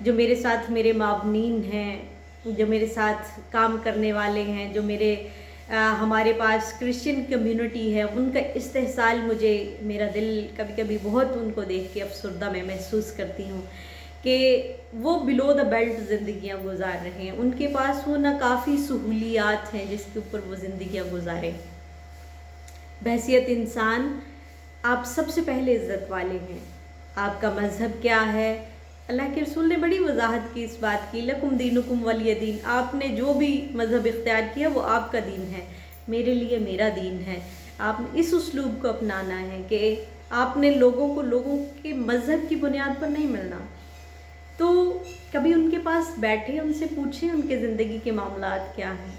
جو میرے ساتھ میرے معاونین ہیں، جو میرے ساتھ کام کرنے والے ہیں، جو ہمارے پاس کرسچن کمیونٹی ہے، ان کا استحصال مجھے، میرا دل کبھی کبھی بہت ان کو دیکھ کے افسردہ میں محسوس کرتی ہوں کہ وہ بلو دا بیلٹ زندگیاں گزار رہے ہیں، ان کے پاس وہ نہ کافی سہولیات ہیں جس کے اوپر وہ زندگیاں گزاریں۔ بحیثیت انسان آپ سب سے پہلے عزت والے ہیں۔ آپ کا مذہب کیا ہے؟ اللہ کے رسول نے بڑی وضاحت کی اس بات کی، لکم دینکم ولی دین، آپ نے جو بھی مذہب اختیار کیا وہ آپ کا دین ہے، میرے لیے میرا دین ہے۔ آپ نے اس اسلوب کو اپنانا ہے کہ آپ نے لوگوں کو لوگوں کے مذہب کی بنیاد پر نہیں ملنا۔ تو کبھی ان کے پاس بیٹھے، ان سے پوچھیں ان کے زندگی کے معاملات کیا ہیں۔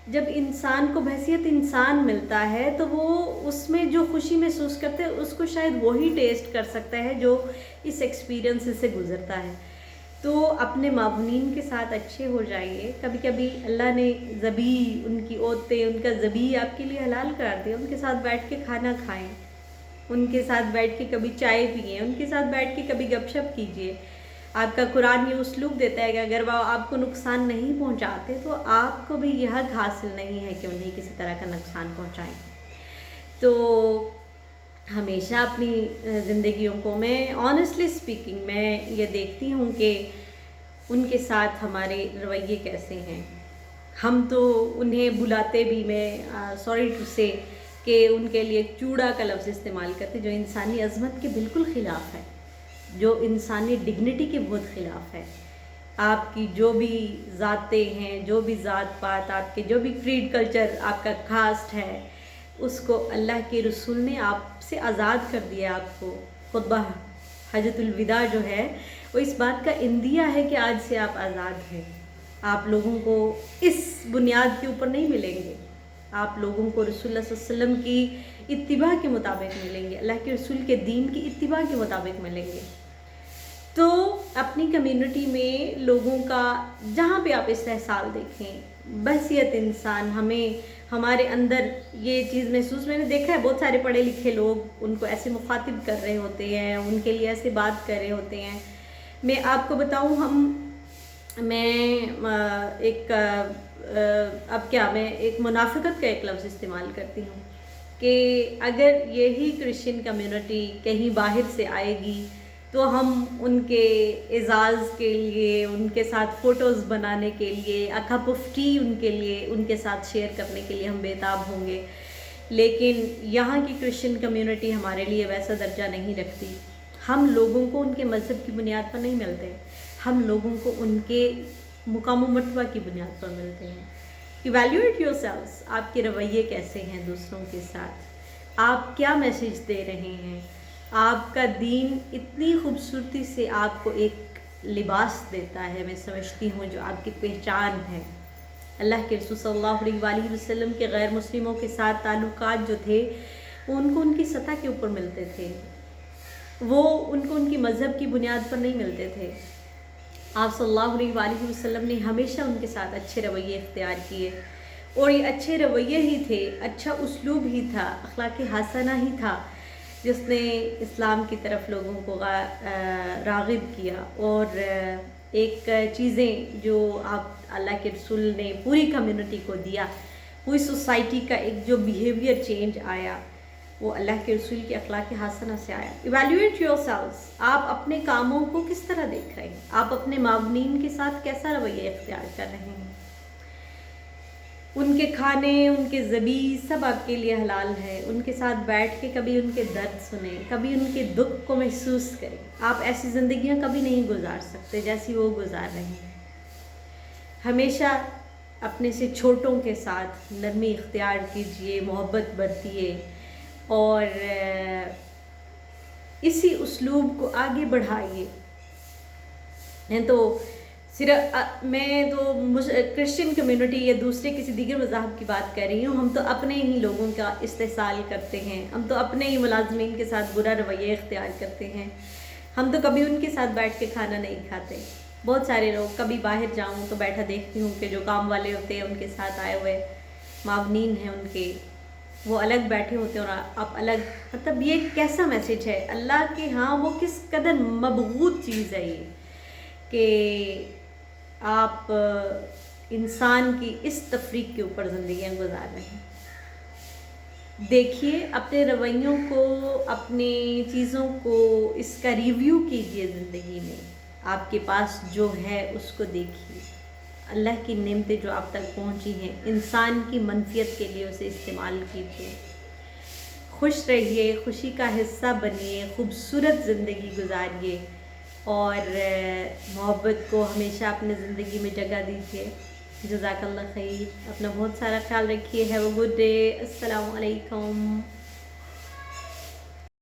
جب انسان کو بحیثیت انسان ملتا ہے تو وہ اس میں جو خوشی محسوس کرتے ہیں اس کو شاید وہی ٹیسٹ کر سکتا ہے جو اس ایکسپیرینس سے گزرتا ہے۔ تو اپنے معاونین کے ساتھ اچھے ہو جائیے۔ کبھی کبھی اللہ نے ذبیح، ان کی عورتیں، ان کا ذبیح آپ کے لیے حلال قرار دیا، ان کے ساتھ بیٹھ کے کھانا کھائیں، ان کے ساتھ بیٹھ کے کبھی چائے پئیں، ان کے ساتھ بیٹھ کے کبھی گپ شپ کیجیے۔ آپ کا قرآن یہ اسلوب دیتا ہے کہ اگر وہ آپ کو نقصان نہیں پہنچاتے تو آپ کو بھی یہ حق حاصل نہیں ہے کہ انہیں کسی طرح کا نقصان پہنچائیں۔ تو ہمیشہ اپنی زندگیوں کو میں آنیسٹلی اسپیکنگ میں یہ دیکھتی ہوں کہ ان کے ساتھ ہمارے رویے کیسے ہیں۔ ہم تو انہیں بلاتے بھی، میں سوری ٹو سے کہ ان کے لیے چوڑا کا لفظ استعمال کرتے جو انسانی عظمت کے بالکل خلاف ہے، جو انسانی ڈگنیٹی کے بہت خلاف ہے۔ آپ کی جو بھی ذاتیں ہیں، جو بھی ذات پات، آپ کے جو بھی کریڈ کلچر، آپ کا کاسٹ ہے، اس کو اللہ کے رسول نے آپ سے آزاد کر دیا۔ آپ کو خطبہ حجۃ الوداع جو ہے وہ اس بات کا اندیہ ہے کہ آج سے آپ آزاد ہیں۔ آپ لوگوں کو اس بنیاد کے اوپر نہیں ملیں گے، آپ لوگوں کو رسول اللہ صلی اللہ علیہ وسلم کی اتباع کے مطابق ملیں گے، اللہ کے رسول کے دین کی اتباع کے مطابق ملیں گے۔ تو اپنی کمیونٹی میں لوگوں کا جہاں پہ آپ استحصال دیکھیں، بحیثیت انسان، ہمارے اندر یہ چیز محسوس، میں نے دیکھا ہے بہت سارے پڑھے لکھے لوگ ان کو ایسے مخاطب کر رہے ہوتے ہیں، ان کے لیے ایسے بات کر رہے ہوتے ہیں۔ میں آپ کو بتاؤں، میں ایک منافقت کا ایک لفظ استعمال کرتی ہوں کہ اگر یہی کرسچن کمیونٹی کہیں باہر سے آئے گی تو ہم ان کے اعزاز کے لیے، ان کے ساتھ فوٹوز بنانے کے لیے، اے کپ آف ٹی ان کے لیے، ان کے ساتھ شیئر کرنے کے لیے ہم بےتاب ہوں گے۔ لیکن یہاں کی کرسچن کمیونٹی ہمارے لیے ویسا درجہ نہیں رکھتی۔ ہم لوگوں کو ان کے مذہب کی بنیاد پر نہیں ملتے، ہم لوگوں کو ان کے مقام و مرتبہ کی بنیاد پر ملتے ہیں۔ ایویلیویٹ یور سیلفز، آپ کے رویے کیسے ہیں دوسروں کے ساتھ، آپ کیا میسیج دے رہے ہیں۔ آپ کا دین اتنی خوبصورتی سے آپ کو ایک لباس دیتا ہے، میں سمجھتی ہوں، جو آپ کی پہچان ہے۔ اللہ کے رسول صلی اللہ علیہ وآلہ وسلم کے غیر مسلموں کے ساتھ تعلقات جو تھے وہ ان کو ان کی سطح کے اوپر ملتے تھے، وہ ان کو ان کی مذہب کی بنیاد پر نہیں ملتے تھے۔ آپ صلی اللہ علیہ وآلہ وسلم نے ہمیشہ ان کے ساتھ اچھے رویے اختیار کیے، اور یہ اچھے رویے ہی تھے، اچھا اسلوب ہی تھا، اخلاق حسنہ ہی تھا جس نے اسلام کی طرف لوگوں کو راغب کیا۔ اور ایک چیزیں جو آپ اللہ کے رسول نے پوری کمیونٹی کو دیا، پوری سوسائٹی کا ایک جو بیہیویئر چینج آیا، وہ اللہ کے رسول کی اخلاق حسنہ سے آیا۔ ایویلیویٹ یور سیلفز، آپ اپنے کاموں کو کس طرح دیکھ رہے ہیں، آپ اپنے معاونین کے ساتھ کیسا رویہ اختیار کر رہے ہیں۔ ان کے کھانے، ان کے ذبیح سب آپ کے لیے حلال ہے، ان کے ساتھ بیٹھ کے کبھی ان کے درد سنیں، کبھی ان کے دکھ کو محسوس کریں۔ آپ ایسی زندگیاں کبھی نہیں گزار سکتے جیسی وہ گزار رہے ہیں۔ ہمیشہ اپنے سے چھوٹوں کے ساتھ نرمی اختیار کیجیے، محبت برتیے، اور اسی اسلوب کو آگے بڑھائیے۔ میں تو کرسچن کمیونٹی یا دوسرے کسی دیگر مذاہب کی بات کر رہی ہوں، ہم تو اپنے ہی لوگوں کا استحصال کرتے ہیں، ہم تو اپنے ہی ملازمین کے ساتھ برا رویہ اختیار کرتے ہیں، ہم تو کبھی ان کے ساتھ بیٹھ کے کھانا نہیں کھاتے۔ بہت سارے لوگ، کبھی باہر جاؤں تو بیٹھا دیکھتی ہوں کہ جو کام والے ہوتے ہیں ان کے ساتھ آئے ہوئے معاونین ہیں ان کے، وہ الگ بیٹھے ہوتے ہیں اور آپ الگ۔ مطلب یہ کیسا میسج ہے اللہ کے ہاں، وہ کس قدر مبغوض چیز ہے یہ کہ آپ انسان کی اس تفریق کے اوپر زندگیاں گزار رہے ہیں. دیکھیے اپنے رویوں کو، اپنی چیزوں کو، اس کا ریویو کیجئے. زندگی میں آپ کے پاس جو ہے اس کو دیکھیے. اللہ کی نعمتیں جو آپ تک پہنچی ہیں، انسان کی منفیت کے لیے اسے استعمال کیجئے. خوش رہیے، خوشی کا حصہ بنیے، خوبصورت زندگی گزاریے اور محبت کو ہمیشہ اپنے زندگی میں جگہ دیجیے. جزاک اللہ خیر. اپنا بہت سارا خیال رکھیے. Have a good day. السلام علیکم.